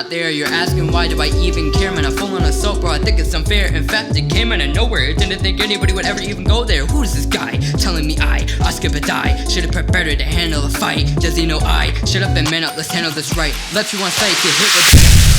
There, you're asking why do I even care, man? I fall on a soap, bro, I think it's unfair. In fact, it came out of nowhere, didn't think anybody would ever even go there. Who's this guy telling me I, Oscbydie, should've prepped better to handle a fight? Does he know I, shut up and man up, let's handle this right. Left you on sight, get hit with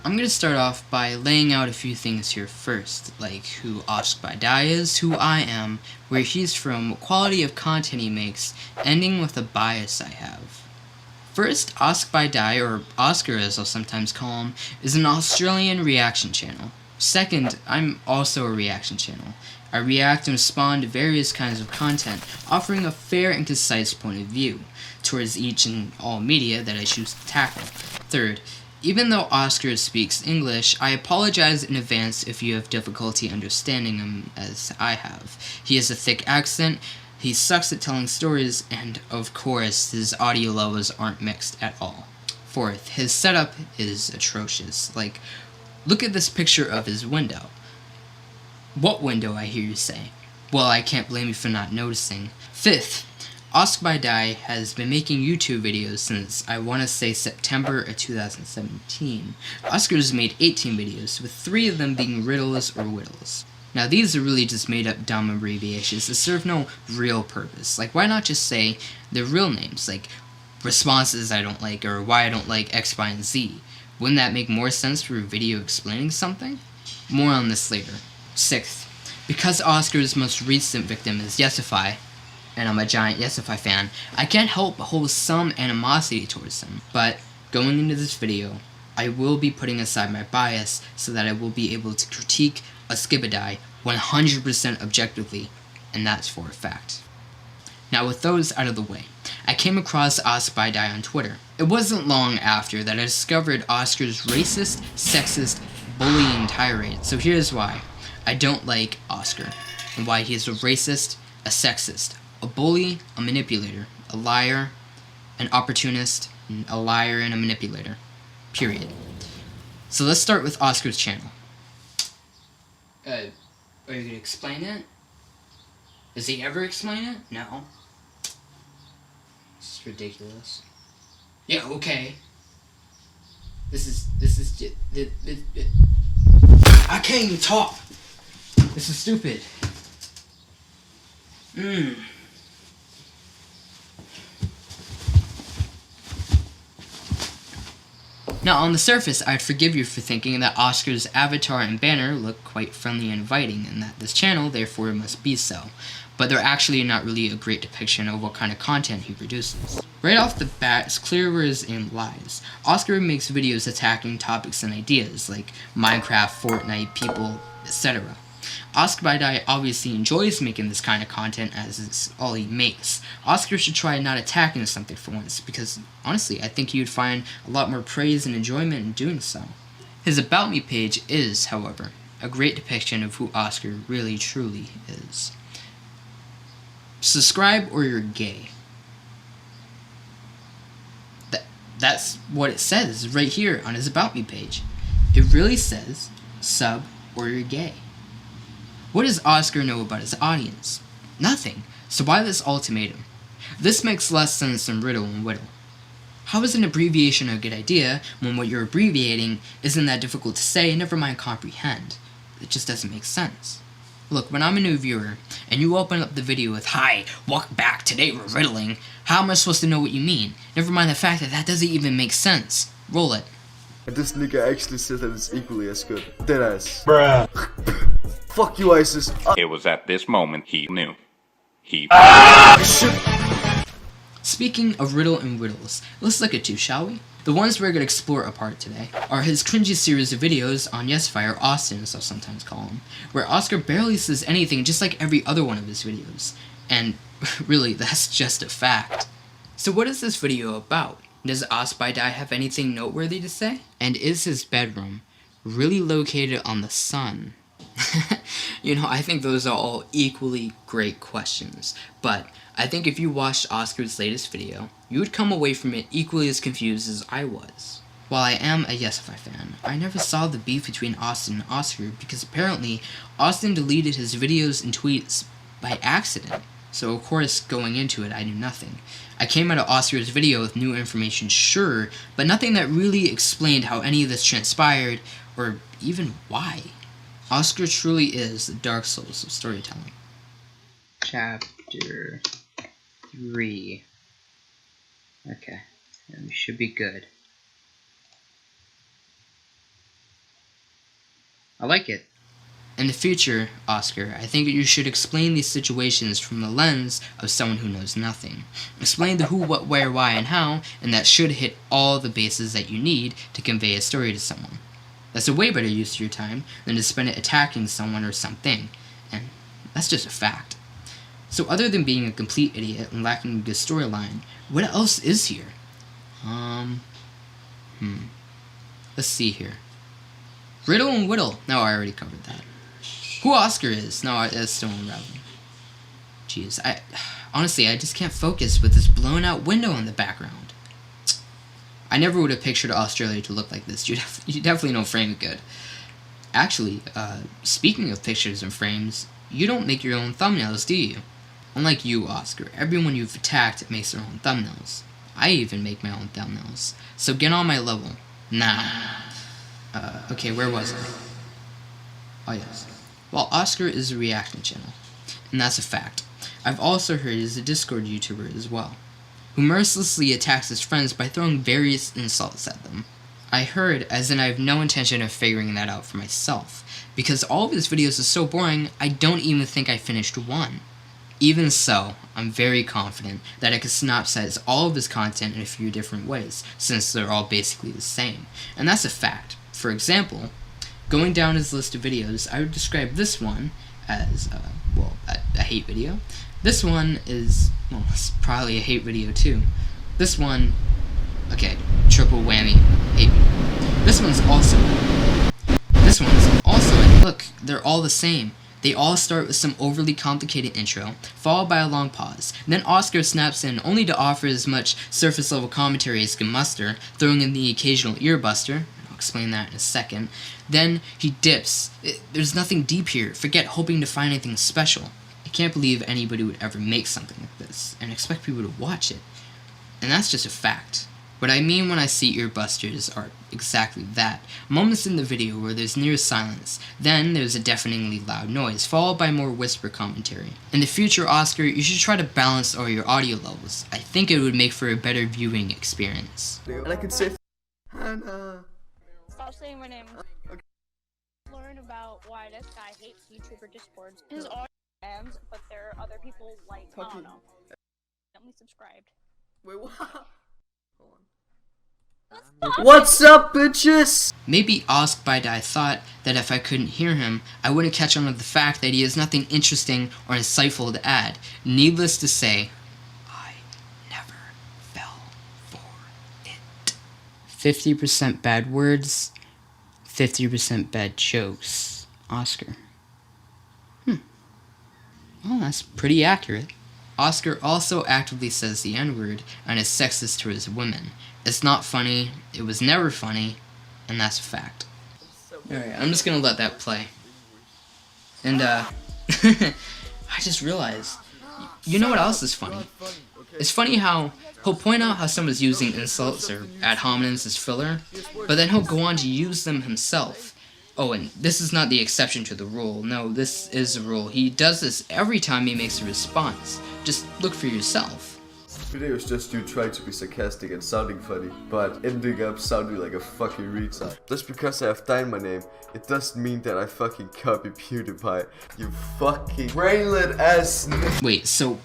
I'm gonna start off by laying out a few things here first, like who Oscbydie is, who I am, where he's from, what quality of content he makes, ending with a bias I have. First, Oscbydie, or Oscar as I'll sometimes call him, is an Australian reaction channel. Second, I'm also a reaction channel. I react and respond to various kinds of content, offering a fair and concise point of view towards each and all media that I choose to tackle. Third, even though Oscar speaks English, I apologize in advance if you have difficulty understanding him as I have. He has a thick accent, he sucks at telling stories, and of course, his audio levels aren't mixed at all. Fourth, his setup is atrocious. Like, look at this picture of his window. What window, I hear you say? Well, I can't blame you for not noticing. Fifth, Oscbydie has been making YouTube videos since, I want to say, September of 2017. Oscar's made 18 videos, with 3 of them being riddles or whittles. Now these are really just made up dumb abbreviations that serve no real purpose. Like, why not just say their real names, like responses I don't like, or why I don't like X, Y, and Z? Wouldn't that make more sense for a video explaining something? More on this later. Sixth, because Oscar's most recent victim is Yesify, and I'm a giant Yesify fan, I can't help but hold some animosity towards him. But going into this video, I will be putting aside my bias so that I will be able to critique Oscbydie 100% objectively, and that's for a fact. Now with those out of the way, I came across Oscbydie on Twitter. It wasn't long after that I discovered Oscar's racist, sexist, bullying tirade, so here's why. I don't like Oscar, and why he is a racist, a sexist, a bully, a manipulator, a liar, an opportunist, a liar, and a manipulator. Period. So let's start with Oscar's channel. Are you gonna explain it? Does he ever explain it? No. This is ridiculous. Yeah, okay. This is I can't even talk. This is stupid. Now, on the surface, I'd forgive you for thinking that Oscar's avatar and banner look quite friendly and inviting, and that this channel, therefore, must be so. But they're actually not really a great depiction of what kind of content he produces. Right off the bat, it's clear where his aim lies. Oscar makes videos attacking topics and ideas, like Minecraft, Fortnite, people, etc. Oscbydie obviously enjoys making this kind of content as it's all he makes. Oscar should try not attacking something for once, because honestly, I think you'd find a lot more praise and enjoyment in doing so. His About Me page is, however, a great depiction of who Oscar really truly is. Subscribe or you're gay. That's what it says right here on his About Me page. It really says, sub or you're gay. What does Oscar know about his audience? Nothing. So why this ultimatum? This makes less sense than riddle and whittle. How is an abbreviation a good idea when what you're abbreviating isn't that difficult to say, never mind comprehend? It just doesn't make sense. Look, when I'm a new viewer, and you open up the video with, "Hi, welcome back, today we're riddling," how am I supposed to know what you mean? Never mind the fact that that doesn't even make sense. Roll it. This nigga actually says that it's equally as good. Deadass. Bruh. Fuck you, ISIS. It was at this moment he knew. Speaking of riddle and riddles, let's look at two, shall we? The ones we're going to explore apart today are his cringy series of videos on Yesify, or Austin as I'll sometimes call him, where Oscar barely says anything just like every other one of his videos. And really, that's just a fact. So what is this video about? Does Oscbydie have anything noteworthy to say? And is his bedroom really located on the sun? You know, I think those are all equally great questions, but I think if you watched Oscar's latest video, you would come away from it equally as confused as I was. While I am a Yesify fan, I never saw the beef between Austin and Oscar because apparently Austin deleted his videos and tweets by accident. So of course, going into it, I knew nothing. I came out of Oscar's video with new information, sure, but nothing that really explained how any of this transpired, or even why. Oscar truly is the Dark Souls of storytelling. Chapter 3. Okay, and we should be good. I like it. In the future, Oscar, I think that you should explain these situations from the lens of someone who knows nothing. Explain the who, what, where, why, and how, and that should hit all the bases that you need to convey a story to someone. That's a way better use of your time than to spend it attacking someone or something, and that's just a fact. So other than being a complete idiot and lacking a good storyline, what else is here? Let's see here. Riddle and Whittle. No, I already covered that. Who Oscar is? No, that's still unraveling. Jeez, honestly, I just can't focus with this blown out window in the background. I never would have pictured Australia to look like this. You definitely don't frame it good. Actually, speaking of pictures and frames, you don't make your own thumbnails, do you? Unlike you, Oscar, everyone you've attacked makes their own thumbnails. I even make my own thumbnails. So get on my level. Nah. Okay, where was I? Oh, yes. Well, Oscar is a reaction channel, and that's a fact. I've also heard he's a Discord YouTuber as well, who mercilessly attacks his friends by throwing various insults at them. I heard, as in I have no intention of figuring that out for myself, because all of his videos are so boring, I don't even think I finished one. Even so, I'm very confident that I could synopsize all of his content in a few different ways, since they're all basically the same, and that's a fact. For example, going down his list of videos, I would describe this one as, a hate video. This one is, well, it's probably a hate video too. This one, okay, triple whammy, hate video. This one's also, and look, they're all the same. They all start with some overly complicated intro, followed by a long pause. Then Oscar snaps in, only to offer as much surface-level commentary as he can muster, throwing in the occasional earbuster. I'll explain that in a second. Then he dips. There's nothing deep here. Forget hoping to find anything special. I can't believe anybody would ever make something like this, and expect people to watch it. And that's just a fact. What I mean when I see earbusters are exactly that. Moments in the video where there's near silence, then there's a deafeningly loud noise, followed by more whisper commentary. In the future, Oscar, you should try to balance all your audio levels. I think it would make for a better viewing experience. And I could say Hannah. Stop saying my name. Okay. Learn about why this guy hates YouTuber Discords. His audience fans, but there are other people like, I don't know. Only subscribed. Wait, what? Hold on. What's up, bitches? Maybe Oscbydie thought that if I couldn't hear him, I wouldn't catch on to the fact that he has nothing interesting or insightful to add. Needless to say, I never fell for it. 50% bad words, 50% bad jokes. Oscar. Well, that's pretty accurate. Oscar also actively says the N-word and is sexist towards women. It's not funny, it was never funny, and that's a fact. Alright, I'm just gonna let that play. And, I just realized, you know what else is funny? It's funny how he'll point out how someone's using insults or ad hominems as filler, but then he'll go on to use them himself. Oh, and this is not the exception to the rule. No, this is a rule. He does this every time he makes a response. Just look for yourself. This video is just you trying to be sarcastic and sounding funny, but ending up sounding like a fucking retard. Just because I have Dye in my name, it doesn't mean that I fucking copy PewDiePie. You fucking brainlet ass. Wait, so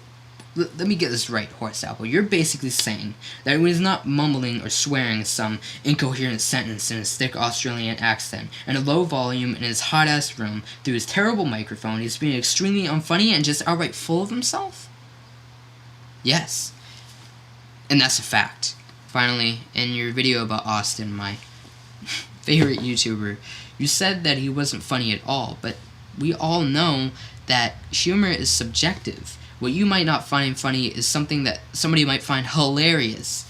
let me get this right, Horseapple. You're basically saying that when he's not mumbling or swearing some incoherent sentence in his thick Australian accent and a low volume in his hot-ass room through his terrible microphone, he's being extremely unfunny and just outright full of himself? Yes. And that's a fact. Finally, in your video about Austin, my favorite YouTuber, you said that he wasn't funny at all, but we all know that humor is subjective. What you might not find funny is something that somebody might find hilarious.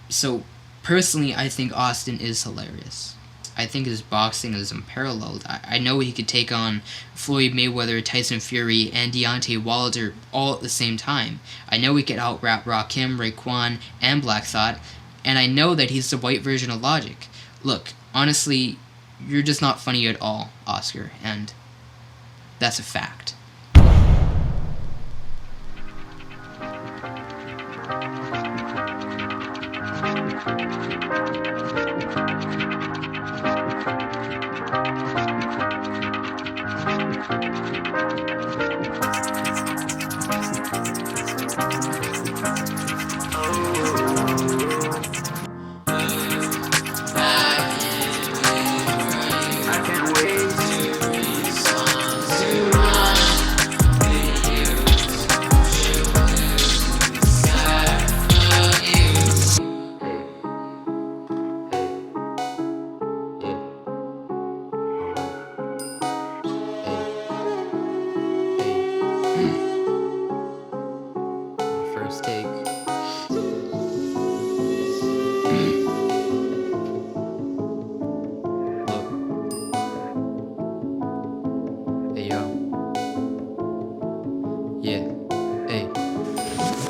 So, personally, I think Austin is hilarious. I think his boxing is unparalleled. I know he could take on Floyd Mayweather, Tyson Fury, and Deontay Wilder all at the same time. I know he could out-rap Rakim, Raekwon, and Black Thought, and I know that he's the white version of Logic. Look, honestly, you're just not funny at all, Oscar, and that's a fact. First take. Look. Hey, yo. Yeah. Hey.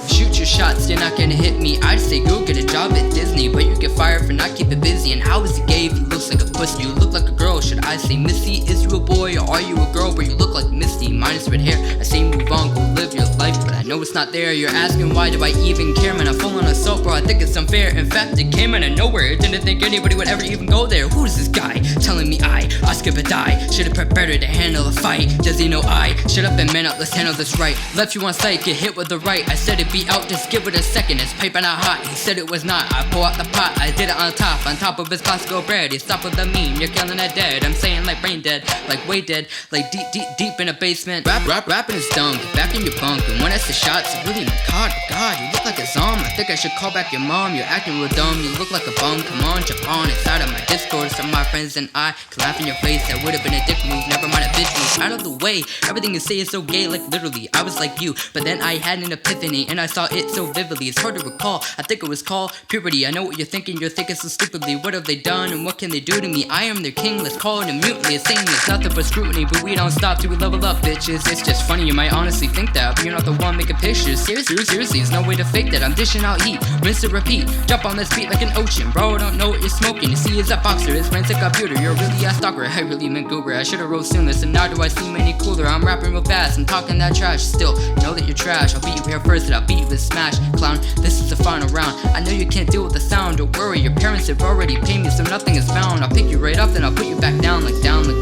Shoot your shots, you're not gonna hit me. I'd say go get a job at Disney, but you get fired for not keeping busy. And how is he gay if he looks like a pussy? You look like a girl, should I say Missy? Is you a boy or are you a girl? But you look like Misty, minus red hair. I say move on, go live your life, but I know it's not there. You're asking why do I even care? Man, I'm full on assault, bro, I think it's unfair. In fact, it came out of nowhere. Didn't think anybody would ever even go there. Who's this guy telling me I, Oscbydie, should've prepped better to handle a fight? Does he know I shut up and man up, let's handle this right. Left you on sight, get hit with the right. I said it'd be out, just give it a second. It's piping out hot, he said it was not. I pull out the pot, I did it on top of his classical bread. He stopped with the meme, you're killing it dead. I'm saying like brain dead, like way dead, like deep in a basement. Rapping is dumb, get back in your bunk. And when it's the shots, really my god, you look like a zombie. I think I should call back your mom, you're acting real dumb. You look like a bum, come on, jump on inside of my Discord. Some of my friends and I can laugh in your face, that would've been a dick move, never mind a bitch move. Out of the way, everything you say is so gay, like literally, I was like you. But then I had an epiphany, and I saw it so vividly. It's hard to recall, I think it was called puberty. I know what you're thinking so stupidly. What have they done, and what can they do to me? I am their king, let's call it a mutiny. It's saying it's nothing but scrutiny, but we don't stop till we level up, bitches. It's just funny, you might honestly think that, but you're not the one making pictures. Seriously, there's no way to fake that. I'm dishing out heat, rinse and repeat. Jump on this beat like an ocean, bro, I don't know what you're smoking. You see, it's a boxer, his friend's a computer. You're really a stalker, I really meant goober. I should've wrote sooner, so now do I seem any cooler? I'm rapping real fast, I'm talking that trash. Still, know that you're trash, I'll beat you here first, and I'll beat you with smash. Clown, this is the final round. I know you can't deal with the sound, don't worry, your parents have already paid me, so nothing is found. I'll pick you right up, then I'll put you back down, like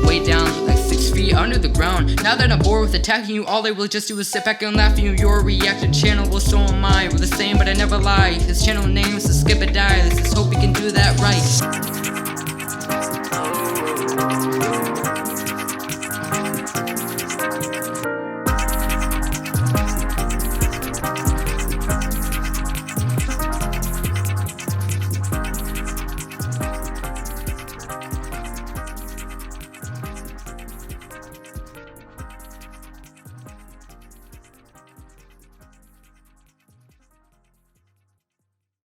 way down, like 6 feet under the ground. Now that I'm bored with attacking you, all I will just do is sit back and laugh at you. You're a reaction channel, well so am I. We're the same, but I never lie. His channel name is Oscbydie. Let's just hope we can do that right.